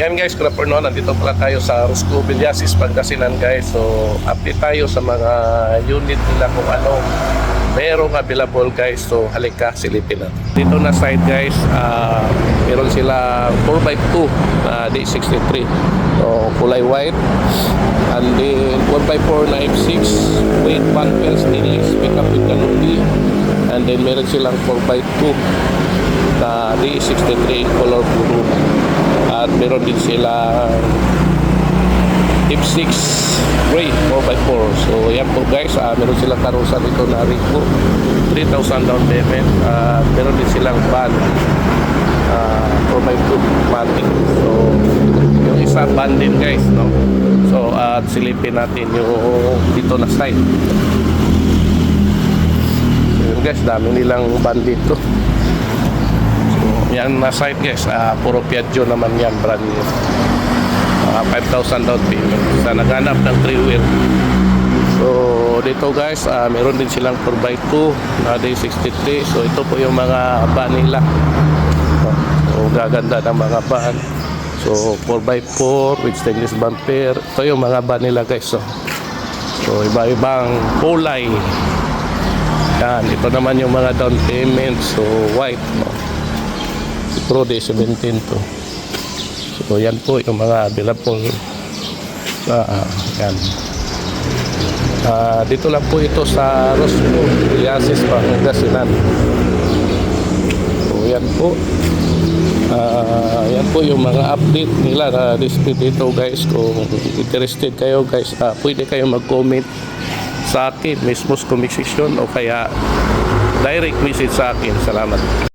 Yan guys, good afternoon. Nandito pala tayo sa Rosco Villasis, Pangasinan guys. So update tayo sa mga unit nila kung ano merong available guys. So halika, silipin na. Dito na side guys, meron sila 4x2 D63. So kulay white. And then 4x4 na F6 with bumper stainless, pick up with canopy. And then meron silang 4x2 na D63 color blue. At meron din sila F6 gray 4x4. So yan po guys, meron silang karusa dito na Rico 3,000 down payment. Meron din silang van 4x2 matic. So yung isa van din guys, no? So at silipin natin yung dito na side. So yun guys, dami nilang van dito. Yan na side guys, puro Piaggio naman yan, brand new. 5,000 down payment sa naghanap ng 3-wheel. So dito guys, meron din silang 4x2 na D63. So ito po yung mga van nila. So gaganda ng mga van. So 4x4 with stainless bumper. Ito yung mga van nila guys. So iba-ibang kulay. Yan, ito naman yung mga down payment. So white, no? Pro D17 to. So yan po yung mga available. Yan. Dito lang po ito sa Rosco Villasis, Pangasinan. So yan po. Yan po yung mga update nila na display dito guys. Kung interested kayo guys, pwede kayo mag-comment sa akin mismo sa comment section o kaya direct message sa akin. Salamat.